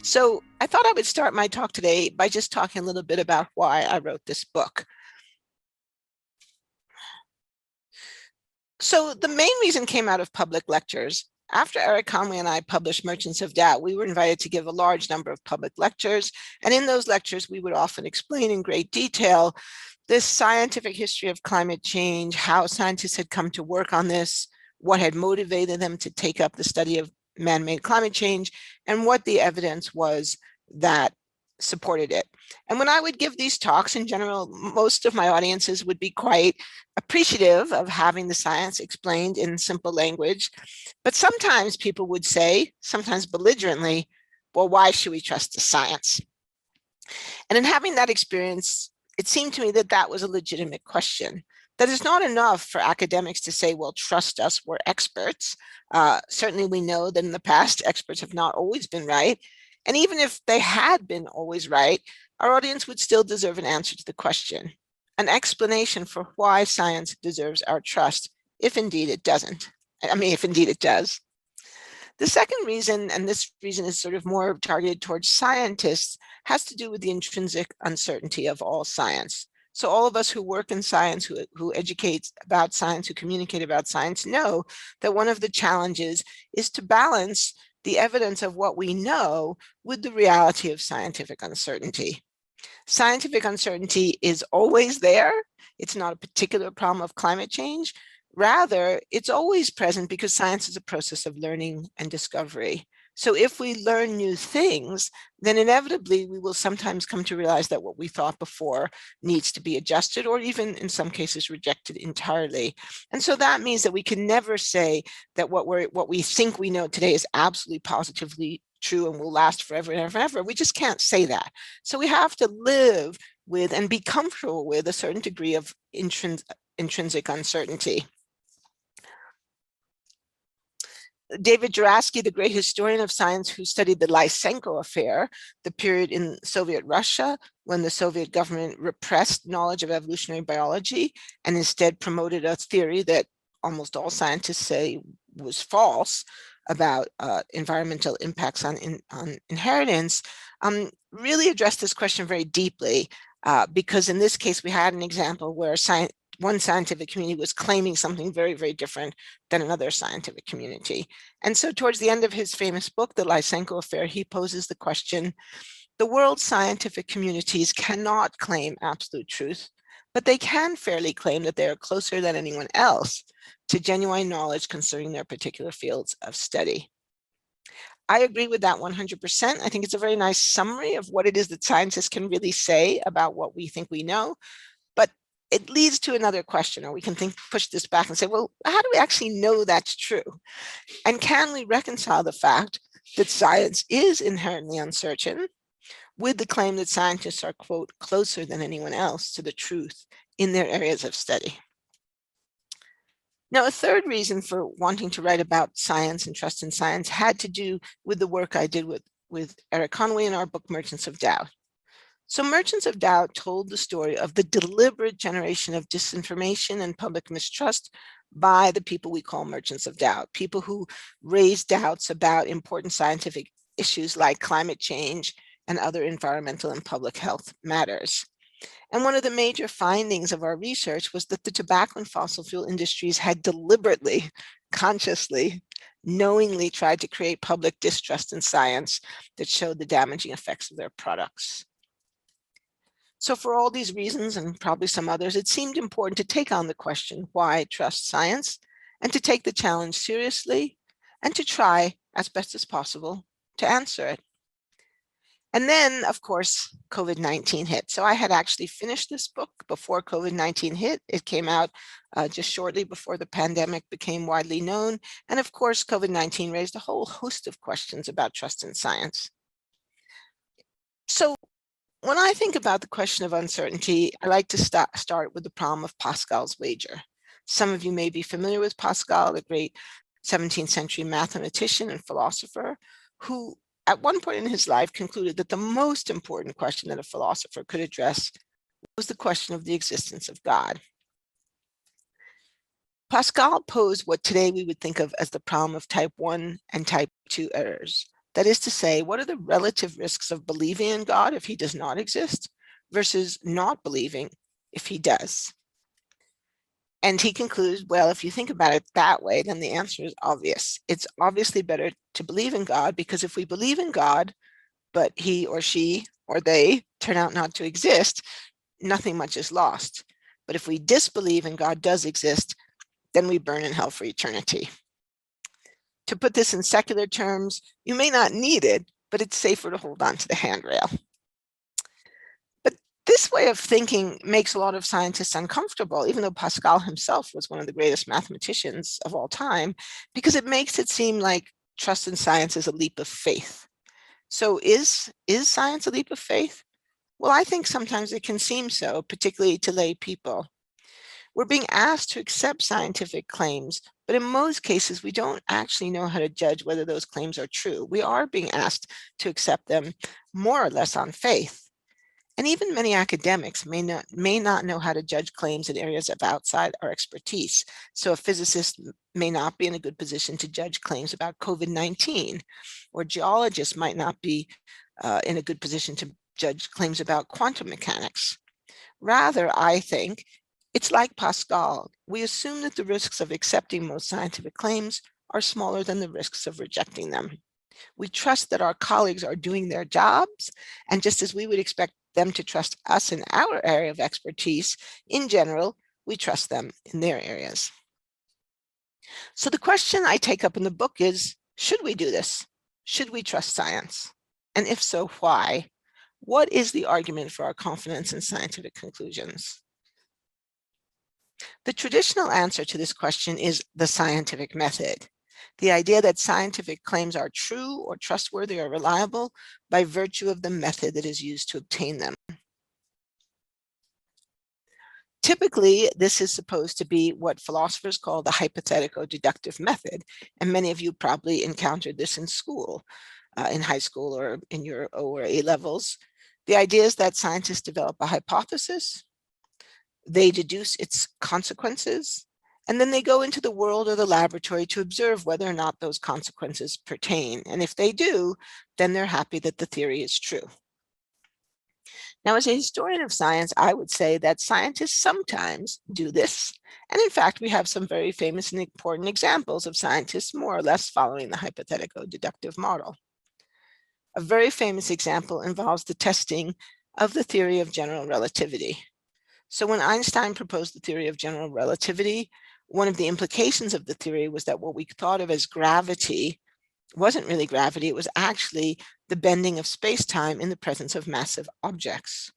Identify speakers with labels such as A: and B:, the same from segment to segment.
A: So I thought I would start my talk today by just talking a little bit about why I wrote this book. So the main reason came out of public lectures. After Eric Conway and I published Merchants of Doubt, we were invited to give a large number of public lectures. And in those lectures, we would often explain in great detail this scientific history of climate change, how scientists had come to work on this, what had motivated them to take up the study of man-made climate change, and what the evidence was that supported it. And when I would give these talks, in general, most of my audiences would be quite appreciative of having the science explained in simple language. But sometimes people would say, sometimes belligerently, well, why should we trust the science? And in having that experience, it seemed to me that that was a legitimate question. That it's not enough for academics to say, well, trust us, we're experts. Certainly we know that in the past, experts have not always been right. And even if they had been always right, our audience would still deserve an answer to the question, an explanation for why science deserves our trust, if indeed it doesn't. I mean, if indeed it does. The second reason, and this reason is sort of more targeted towards scientists, has to do with the intrinsic uncertainty of all science. So all of us who work in science, who educate about science, who communicate about science, know that one of the challenges is to balance the evidence of what we know with the reality of scientific uncertainty. Scientific uncertainty is always there. It's not a particular problem of climate change. Rather, it's always present because science is a process of learning and discovery. So if we learn new things, then inevitably we will sometimes come to realize that what we thought before needs to be adjusted, or even in some cases rejected entirely. And so that means that we can never say that what we think we know today is absolutely positively true and will last forever and ever and ever. We just can't say that. So we have to live with and be comfortable with a certain degree of intrinsic uncertainty. David Jurafsky, the great historian of science who studied the Lysenko affair, the period in Soviet Russia when the Soviet government repressed knowledge of evolutionary biology and instead promoted a theory that almost all scientists say was false about environmental impacts on inheritance, really addressed this question very deeply because in this case we had an example where one scientific community was claiming something very, very different than another scientific community. And so towards the end of his famous book, The Lysenko Affair, he poses the question, the world's scientific communities cannot claim absolute truth, but they can fairly claim that they are closer than anyone else to genuine knowledge concerning their particular fields of study. I agree with that 100%. I think it's a very nice summary of what it is that scientists can really say about what we think we know. But it leads to another question, or we can push this back and say, well, how do we actually know that's true? And can we reconcile the fact that science is inherently uncertain with the claim that scientists are, quote, closer than anyone else to the truth in their areas of study? Now, a third reason for wanting to write about science and trust in science had to do with the work I did with Eric Conway in our book, Merchants of Doubt. So Merchants of Doubt told the story of the deliberate generation of disinformation and public mistrust by the people we call merchants of doubt, people who raise doubts about important scientific issues like climate change and other environmental and public health matters. And one of the major findings of our research was that the tobacco and fossil fuel industries had deliberately, consciously, knowingly tried to create public distrust in science that showed the damaging effects of their products. So for all these reasons, and probably some others, it seemed important to take on the question, why trust science, and to take the challenge seriously, and to try, as best as possible, to answer it. And then, of course, COVID-19 hit. So I had actually finished this book before COVID-19 hit. It came out just shortly before the pandemic became widely known. And of course, COVID-19 raised a whole host of questions about trust in science. So when I think about the question of uncertainty, I like to start with the problem of Pascal's wager. Some of you may be familiar with Pascal, the great 17th century mathematician and philosopher, who at one point in his life concluded that the most important question that a philosopher could address was the question of the existence of God. Pascal posed what today we would think of as the problem of type 1 and type 2 errors. That is to say, what are the relative risks of believing in God if he does not exist versus not believing if he does? And he concludes, well, if you think about it that way, then the answer is obvious. It's obviously better to believe in God, because if we believe in God, but he or she or they turn out not to exist, nothing much is lost. But if we disbelieve and God does exist, then we burn in hell for eternity. To put this in secular terms, you may not need it, but it's safer to hold on to the handrail. But this way of thinking makes a lot of scientists uncomfortable, even though Pascal himself was one of the greatest mathematicians of all time, because it makes it seem like trust in science is a leap of faith. So is science a leap of faith? Well, I think sometimes it can seem so, particularly to lay people. We're being asked to accept scientific claims, but in most cases, we don't actually know how to judge whether those claims are true. We are being asked to accept them more or less on faith. And even many academics may not know how to judge claims in areas of outside our expertise. So a physicist may not be in a good position to judge claims about COVID-19, or geologists might not be in a good position to judge claims about quantum mechanics. Rather, I think, it's like Pascal. We assume that the risks of accepting most scientific claims are smaller than the risks of rejecting them. We trust that our colleagues are doing their jobs, and just as we would expect them to trust us in our area of expertise, in general, we trust them in their areas. So the question I take up in the book is, should we do this? Should we trust science? And if so, why? What is the argument for our confidence in scientific conclusions? The traditional answer to this question is the scientific method. The idea that scientific claims are true or trustworthy or reliable by virtue of the method that is used to obtain them. Typically, this is supposed to be what philosophers call the hypothetico-deductive method, and many of you probably encountered this in school, in high school or in your O or A levels. The idea is that scientists develop a hypothesis, they deduce its consequences, and then they go into the world or the laboratory to observe whether or not those consequences pertain. And if they do, then they're happy that the theory is true. Now, as a historian of science, I would say that scientists sometimes do this. And in fact, we have some very famous and important examples of scientists more or less following the hypothetico-deductive model. A very famous example involves the testing of the theory of general relativity. So when Einstein proposed the theory of general relativity, one of the implications of the theory was that what we thought of as gravity wasn't really gravity, it was actually the bending of space-time in the presence of massive objects.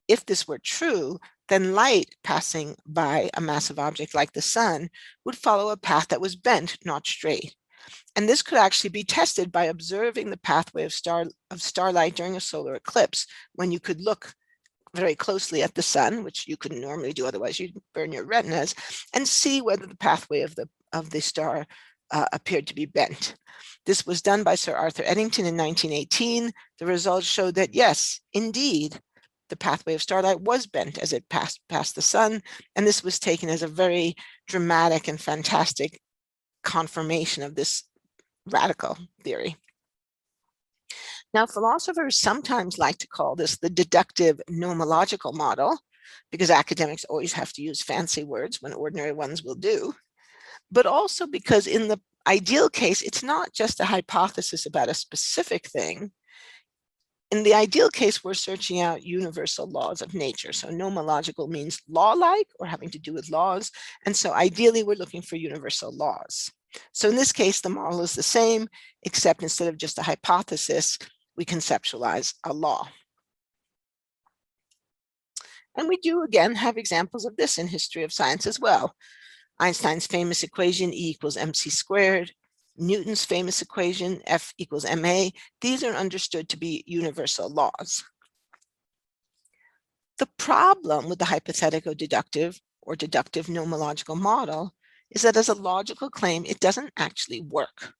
A: If this were true, then light passing by a massive object like the sun would follow a path that was bent, not straight. And this could actually be tested by observing the pathway of starlight during a solar eclipse, when you could look very closely at the sun, which you couldn't normally do, otherwise you'd burn your retinas, and see whether the pathway of the star appeared to be bent. This was done by Sir Arthur Eddington in 1918. The results showed that yes, indeed, the pathway of starlight was bent as it passed past the sun, and this was taken as a very dramatic and fantastic confirmation of this radical theory. Now, philosophers sometimes like to call this the deductive nomological model, because academics always have to use fancy words when ordinary ones will do, but also because in the ideal case, it's not just a hypothesis about a specific thing. In the ideal case, we're searching out universal laws of nature. So nomological means law-like or having to do with laws. And so ideally, we're looking for universal laws. So in this case, the model is the same, except instead of just a hypothesis, we conceptualize a law. And we do, again, have examples of this in history of science as well. Einstein's famous equation, E equals mc squared, Newton's famous equation, F equals ma, these are understood to be universal laws. The problem with the hypothetico-deductive or deductive nomological model is that as a logical claim, it doesn't actually work.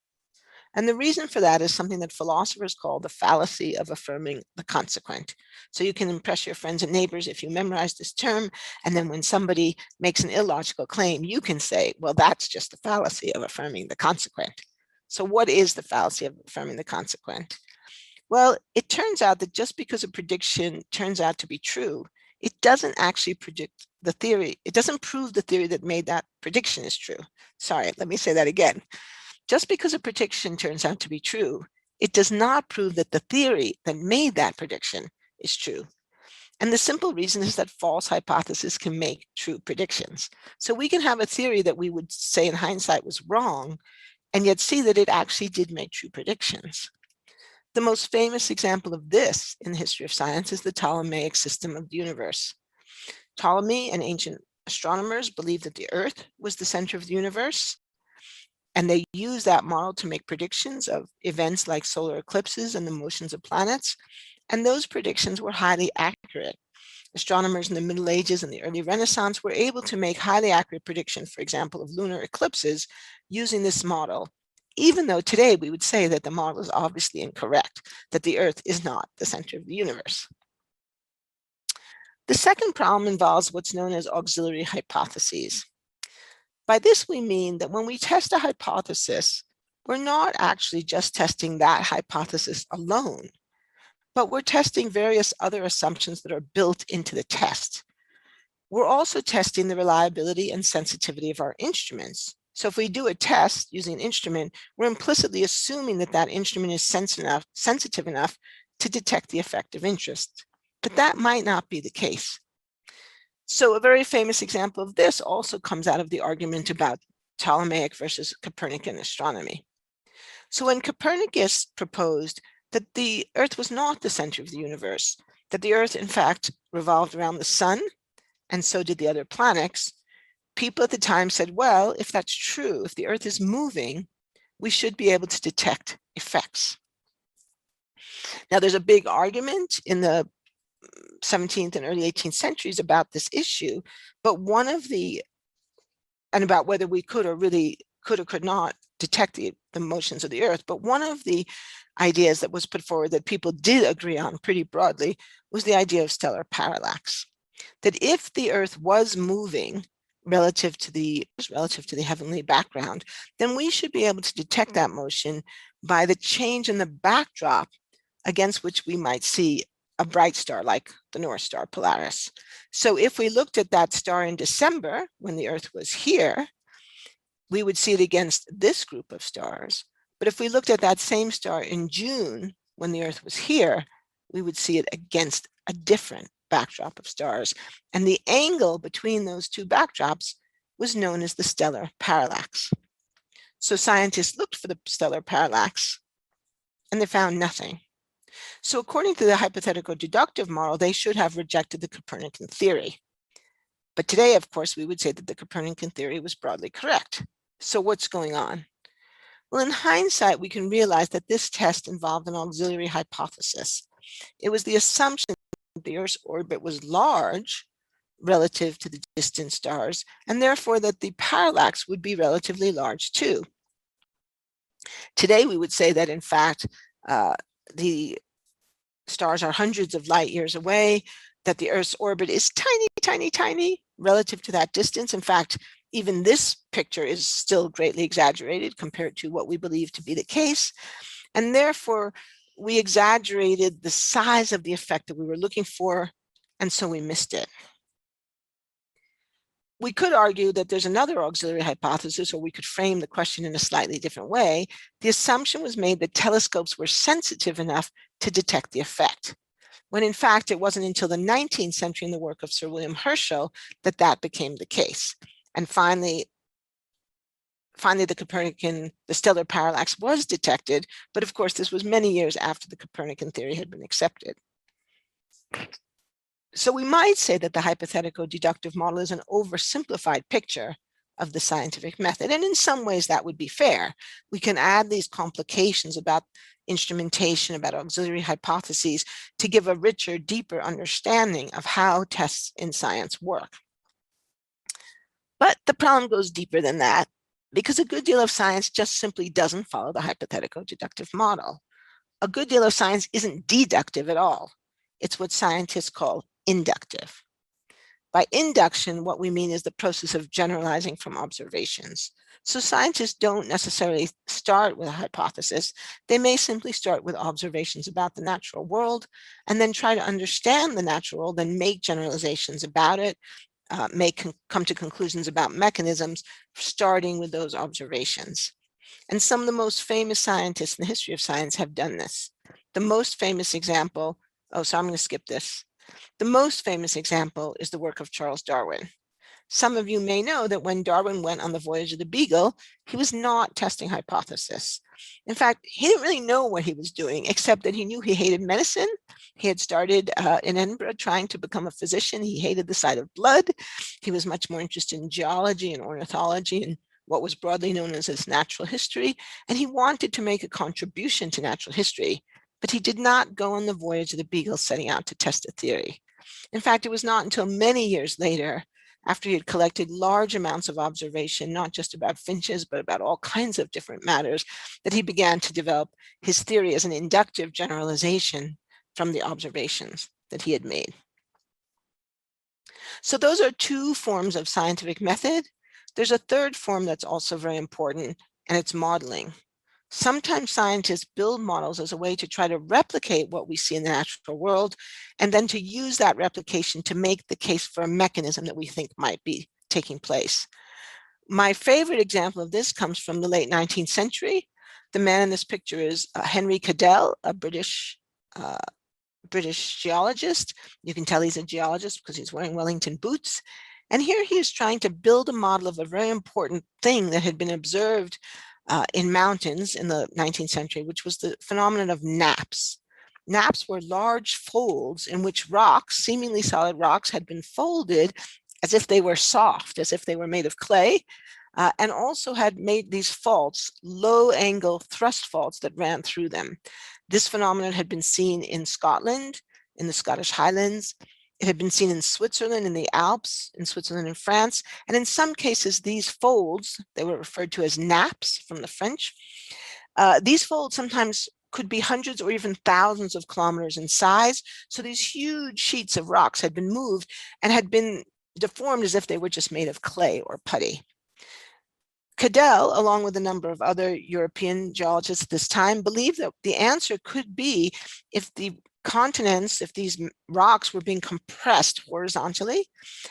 A: And the reason for that is something that philosophers call the fallacy of affirming the consequent. So you can impress your friends and neighbors if you memorize this term, and then when somebody makes an illogical claim, you can say, well, that's just the fallacy of affirming the consequent. So what is the fallacy of affirming the consequent? Well, it turns out that just because a prediction turns out to be true, it doesn't actually predict the theory. It doesn't prove the theory that made that prediction is true. Sorry, let me say that again. Just because a prediction turns out to be true, it does not prove that the theory that made that prediction is true. And the simple reason is that false hypotheses can make true predictions. So we can have a theory that we would say in hindsight was wrong, and yet see that it actually did make true predictions. The most famous example of this in the history of science is the Ptolemaic system of the universe. Ptolemy and ancient astronomers believed that the Earth was the center of the universe, and they used that model to make predictions of events like solar eclipses and the motions of planets, and those predictions were highly accurate. Astronomers in the Middle Ages and the early Renaissance were able to make highly accurate predictions, for example, of lunar eclipses using this model, even though today we would say that the model is obviously incorrect, that the Earth is not the center of the universe. The second problem involves what's known as auxiliary hypotheses. By this, we mean that when we test a hypothesis, we're not actually just testing that hypothesis alone, but we're testing various other assumptions that are built into the test. We're also testing the reliability and sensitivity of our instruments. So if we do a test using an instrument, we're implicitly assuming that that instrument is sensitive enough to detect the effect of interest. But that might not be the case. So a very famous example of this also comes out of the argument about Ptolemaic versus Copernican astronomy. So when Copernicus proposed that the Earth was not the center of the universe, that the Earth in fact revolved around the sun, and so did the other planets, people at the time said, well, if that's true, if the Earth is moving, we should be able to detect effects. Now there's a big argument in the 17th and early 18th centuries about this issue, but and about whether we could or could not detect the motions of the Earth. But one of the ideas that was put forward that people did agree on pretty broadly was the idea of stellar parallax. That if the Earth was moving relative to the heavenly background, then we should be able to detect that motion by the change in the backdrop against which we might see a bright star like the North Star Polaris. So if we looked at that star in December when the Earth was here, we would see it against this group of stars. But if we looked at that same star in June when the Earth was here, we would see it against a different backdrop of stars. And the angle between those two backdrops was known as the stellar parallax. So scientists looked for the stellar parallax and they found nothing. So according to the hypothetical deductive model, they should have rejected the Copernican theory. But today, of course, we would say that the Copernican theory was broadly correct. So what's going on? Well, in hindsight, we can realize that this test involved an auxiliary hypothesis. It was the assumption that the Earth's orbit was large relative to the distant stars, and therefore that the parallax would be relatively large too. Today, we would say that in fact, the stars are hundreds of light years away, that the Earth's orbit is tiny, tiny, tiny relative to that distance. In fact, even this picture is still greatly exaggerated compared to what we believe to be the case. And therefore, we exaggerated the size of the effect that we were looking for, and so we missed it. We could argue that there's another auxiliary hypothesis, or we could frame the question in a slightly different way. The assumption was made that telescopes were sensitive enough to detect the effect, when in fact it wasn't until the 19th century in the work of Sir William Herschel that that became the case. And finally the stellar parallax was detected, but of course this was many years after the Copernican theory had been accepted. So we might say that the hypothetical deductive model is an oversimplified picture of the scientific method. And in some ways that would be fair. We can add these complications about instrumentation, about auxiliary hypotheses to give a richer, deeper understanding of how tests in science work. But the problem goes deeper than that. because a good deal of science just simply doesn't follow the hypothetico-deductive model. A good deal of science isn't deductive at all. It's what scientists call inductive. By induction, what we mean is the process of generalizing from observations. So scientists don't necessarily start with a hypothesis. They may simply start with observations about the natural world and then try to understand the natural world and make generalizations about it, come to conclusions about mechanisms, starting with those observations. And some of the most famous scientists in the history of science have done this. The most famous example, I'm going to skip this. The most famous example is the work of Charles Darwin. Some of you may know that when Darwin went on the voyage of the Beagle, he was not testing hypothesis. In fact, he didn't really know what he was doing, except that he knew he hated medicine. He had started in Edinburgh trying to become a physician. He hated the sight of blood. He was much more interested in geology and ornithology and what was broadly known as natural history. And he wanted to make a contribution to natural history, but he did not go on the voyage of the Beagle setting out to test a theory. In fact, it was not until many years later, after he had collected large amounts of observation, not just about finches, but about all kinds of different matters, that he began to develop his theory as an inductive generalization from the observations that he had made. So those are two forms of scientific method. There's a third form that's also very important, and it's modeling. Sometimes scientists build models as a way to try to replicate what we see in the natural world, and then to use that replication to make the case for a mechanism that we think might be taking place. My favorite example of this comes from the late 19th century. The man in this picture is Henry Cadell, a British geologist. You can tell he's a geologist because he's wearing Wellington boots. And here he is trying to build a model of a very important thing that had been observed in mountains in the 19th century, which was the phenomenon of naps. Naps were large folds in which rocks, seemingly solid rocks, had been folded as if they were soft, as if they were made of clay, and also had made these faults, low-angle thrust faults that ran through them. This phenomenon had been seen in Scotland, in the Scottish Highlands. It had been seen in Switzerland, in the Alps, in Switzerland and France. And in some cases, these folds, they were referred to as nappes from the French. These folds sometimes could be hundreds or even thousands of kilometers in size. So these huge sheets of rocks had been moved and had been deformed as if they were just made of clay or putty. Cadell, along with a number of other European geologists at this time, believed that the answer could be if the continents, if these rocks were being compressed horizontally,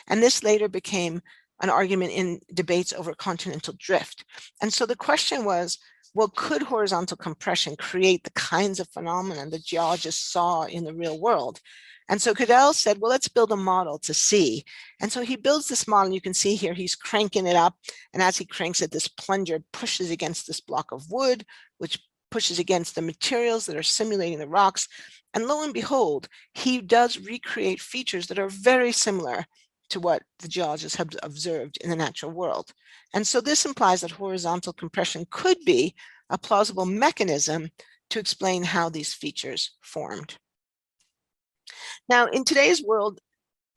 A: and this later became an argument in debates over continental drift. And so the question was, well, could horizontal compression create the kinds of phenomena that geologists saw in the real world? And so Cadell said, well, let's build a model to see. And so he builds this model. You can see here, he's cranking it up. And as he cranks it, this plunger pushes against this block of wood, which pushes against the materials that are simulating the rocks. And lo and behold, he does recreate features that are very similar to what the geologists have observed in the natural world. And so this implies that horizontal compression could be a plausible mechanism to explain how these features formed. Now, in today's world,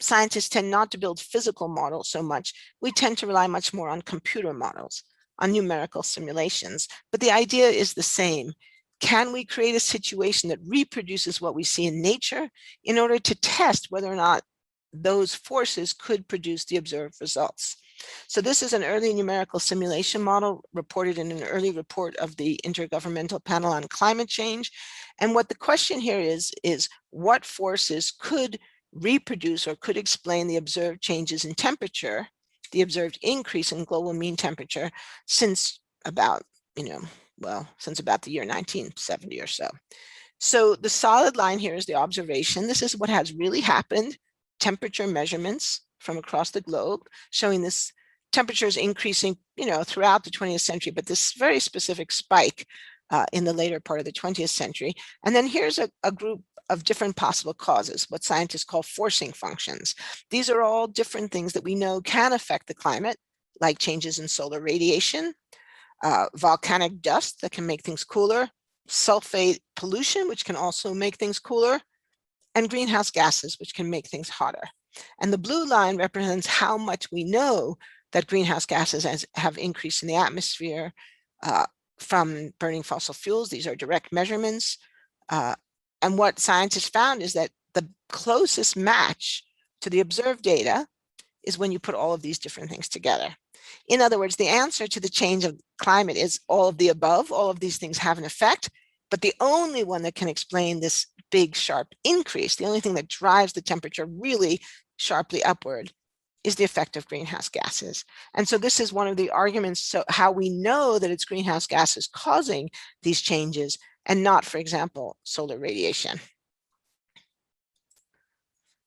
A: scientists tend not to build physical models so much. We tend to rely much more on computer models, on numerical simulations, but the idea is the same. Can we create a situation that reproduces what we see in nature in order to test whether or not those forces could produce the observed results? So this is an early numerical simulation model reported in an early report of the Intergovernmental Panel on Climate Change. And what the question here is what forces could reproduce or could explain the observed changes in temperature, the observed increase in global mean temperature since about, since about the year 1970 or so. So the solid line here is the observation. This is what has really happened, temperature measurements from across the globe, showing this temperatures increasing, throughout the 20th century, but this very specific spike in the later part of the 20th century. And then here's a group of different possible causes, what scientists call forcing functions. These are all different things that we know can affect the climate, like changes in solar radiation, volcanic dust that can make things cooler, sulfate pollution, which can also make things cooler, and greenhouse gases, which can make things hotter. And the blue line represents how much we know that greenhouse gases have increased in the atmosphere from burning fossil fuels. These are direct measurements. And what scientists found is that the closest match to the observed data is when you put all of these different things together. In other words, the answer to the change of climate is all of the above. All of these things have an effect, but the only one that can explain this big, sharp increase, the only thing that drives the temperature really sharply upward, is the effect of greenhouse gases. And so this is one of the arguments, so how we know that it's greenhouse gases causing these changes and not, for example, solar radiation.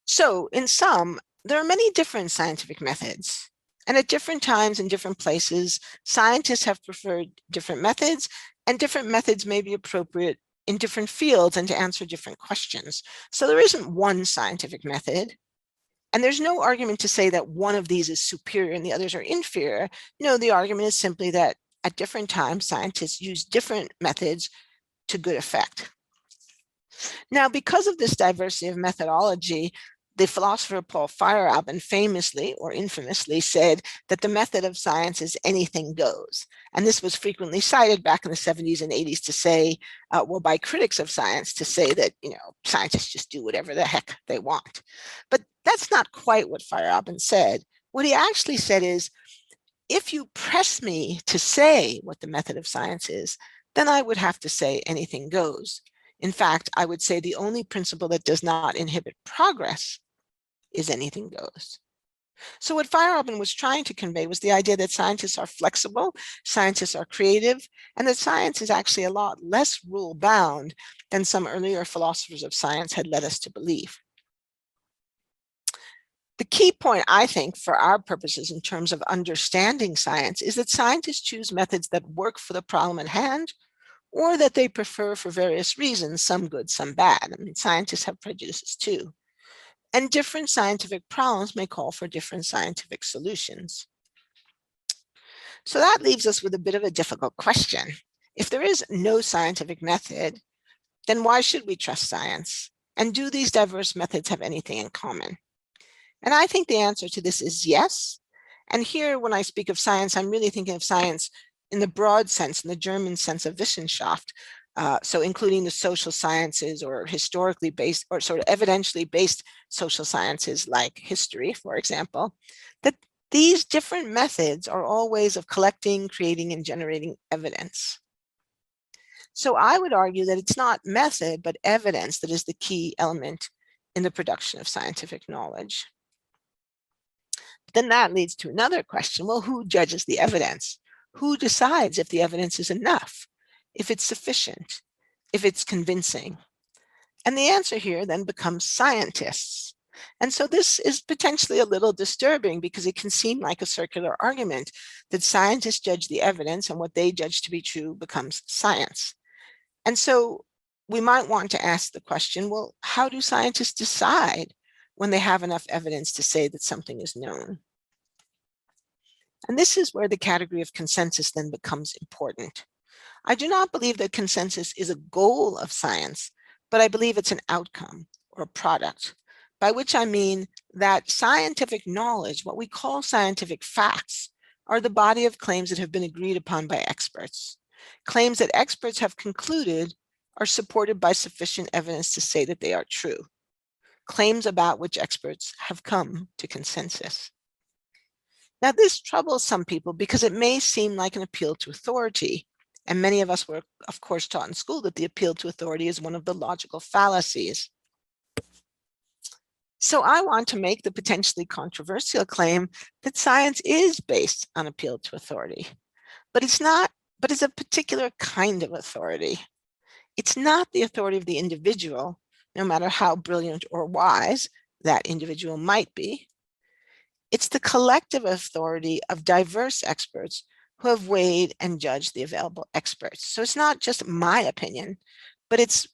A: So in sum, there are many different scientific methods, and at different times in different places, scientists have preferred different methods, and different methods may be appropriate in different fields and to answer different questions. So there isn't one scientific method, and there's no argument to say that one of these is superior and the others are inferior. No, the argument is simply that at different times, scientists use different methods to good effect. Now, because of this diversity of methodology, the philosopher Paul Feyerabend famously or infamously said that the method of science is anything goes. And this was frequently cited back in the 70s and 80s to say, well, by critics of science, to say that, scientists just do whatever the heck they want. But that's not quite what Feyerabend said. What he actually said is, if you press me to say what the method of science is, then I would have to say anything goes. In fact, I would say the only principle that does not inhibit progress is anything goes. So what Feyerabend was trying to convey was the idea that scientists are flexible, scientists are creative, and that science is actually a lot less rule-bound than some earlier philosophers of science had led us to believe. The key point, I think, for our purposes in terms of understanding science is that scientists choose methods that work for the problem at hand, or that they prefer for various reasons, some good, some bad. I mean, scientists have prejudices too. And different scientific problems may call for different scientific solutions. So that leaves us with a bit of a difficult question. If there is no scientific method, then why should we trust science? And do these diverse methods have anything in common? And I think the answer to this is yes. And here, when I speak of science, I'm really thinking of science in the broad sense, in the German sense of Wissenschaft, so including the social sciences or historically based or sort of evidentially based social sciences like history, for example, that these different methods are all ways of collecting, creating, and generating evidence. So I would argue that it's not method, but evidence that is the key element in the production of scientific knowledge. Then that leads to another question. Well, who judges the evidence? Who decides if the evidence is enough, if it's sufficient, if it's convincing? And the answer here then becomes scientists. And so this is potentially a little disturbing because it can seem like a circular argument that scientists judge the evidence and what they judge to be true becomes science. And so we might want to ask the question, well, how do scientists decide when they have enough evidence to say that something is known? And this is where the category of consensus then becomes important. I do not believe that consensus is a goal of science, but I believe it's an outcome or a product, by which I mean that scientific knowledge, what we call scientific facts, are the body of claims that have been agreed upon by experts. Claims that experts have concluded are supported by sufficient evidence to say that they are true. Claims about which experts have come to consensus. Now, this troubles some people because it may seem like an appeal to authority. And many of us were, of course, taught in school that the appeal to authority is one of the logical fallacies. So I want to make the potentially controversial claim that science is based on appeal to authority, but it's not, but it's a particular kind of authority. It's not the authority of the individual, no matter how brilliant or wise that individual might be. It's the collective authority of diverse experts who have weighed and judged the available experts. So it's not just my opinion, but it's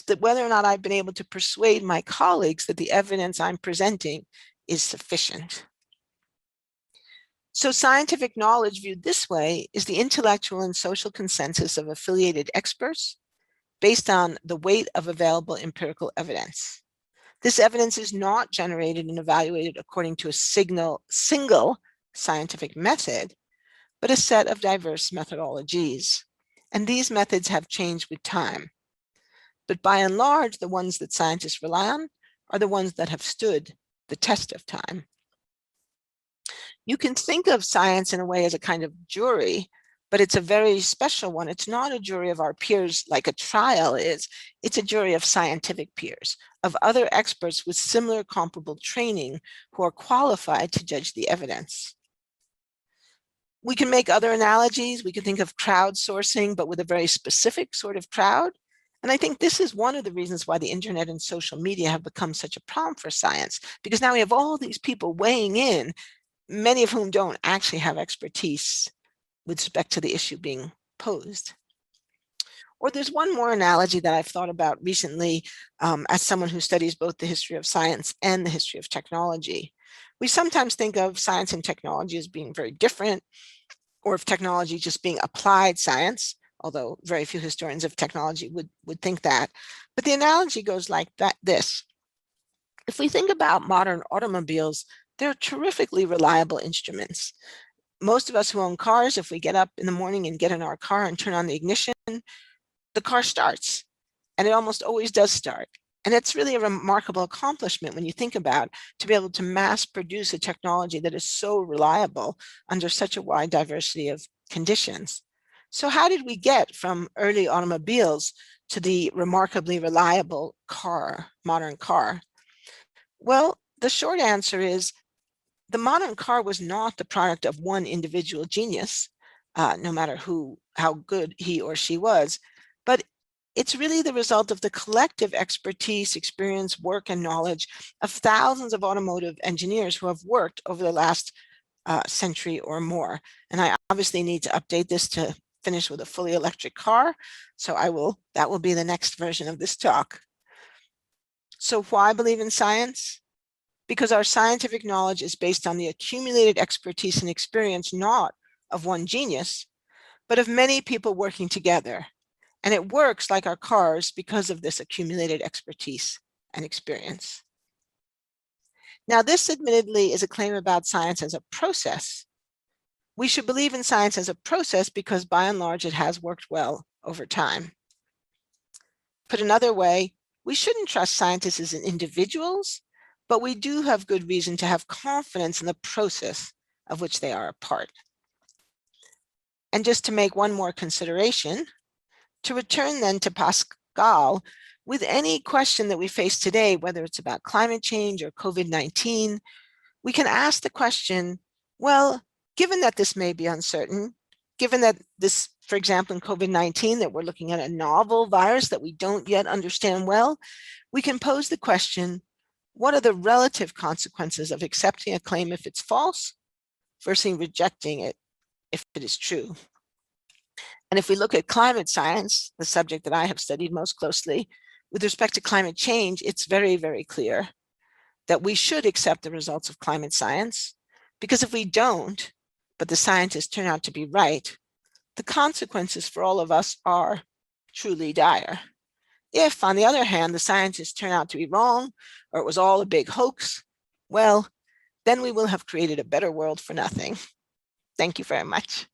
A: that whether or not I've been able to persuade my colleagues that the evidence I'm presenting is sufficient. So scientific knowledge viewed this way is the intellectual and social consensus of affiliated experts based on the weight of available empirical evidence. This evidence is not generated and evaluated according to a single scientific method, but a set of diverse methodologies. And these methods have changed with time. But by and large, the ones that scientists rely on are the ones that have stood the test of time. You can think of science in a way as a kind of jury, but it's a very special one. It's not a jury of our peers like a trial is. It's a jury of scientific peers, of other experts with similar comparable training who are qualified to judge the evidence. We can make other analogies. We can think of crowdsourcing, but with a very specific sort of crowd. And I think this is one of the reasons why the internet and social media have become such a problem for science, because now we have all these people weighing in, many of whom don't actually have expertise with respect to the issue being posed. Or there's one more analogy that I've thought about recently as someone who studies both the history of science and the history of technology. We sometimes think of science and technology as being very different, or of technology just being applied science, although very few historians of technology would think that. But the analogy goes like this. If we think about modern automobiles, they're terrifically reliable instruments. Most of us who own cars, if we get up in the morning and get in our car and turn on the ignition, the car starts, and it almost always does start. And it's really a remarkable accomplishment when you think about to be able to mass produce a technology that is so reliable under such a wide diversity of conditions. So how did we get from early automobiles to the remarkably reliable car, modern car? Well, the short answer is the modern car was not the product of one individual genius, no matter how good he or she was, but it's really the result of the collective expertise, experience, work, and knowledge of thousands of automotive engineers who have worked over the last century or more. And I obviously need to update this to finish with a fully electric car. So that will be the next version of this talk. So why believe in science? Because our scientific knowledge is based on the accumulated expertise and experience, not of one genius, but of many people working together. And it works like our cars because of this accumulated expertise and experience. Now, this admittedly is a claim about science as a process. We should believe in science as a process because by and large, it has worked well over time. Put another way, we shouldn't trust scientists as individuals, but we do have good reason to have confidence in the process of which they are a part. And just to make one more consideration, to return then to Pascal, with any question that we face today, whether it's about climate change or COVID-19, we can ask the question, well, given that this may be uncertain, given that this, for example, in COVID-19, that we're looking at a novel virus that we don't yet understand well, we can pose the question, what are the relative consequences of accepting a claim if it's false versus rejecting it if it is true? And if we look at climate science, the subject that I have studied most closely, with respect to climate change, it's very, very clear that we should accept the results of climate science, because if we don't, but the scientists turn out to be right, the consequences for all of us are truly dire. If, on the other hand, the scientists turn out to be wrong, or it was all a big hoax, well, then we will have created a better world for nothing. Thank you very much.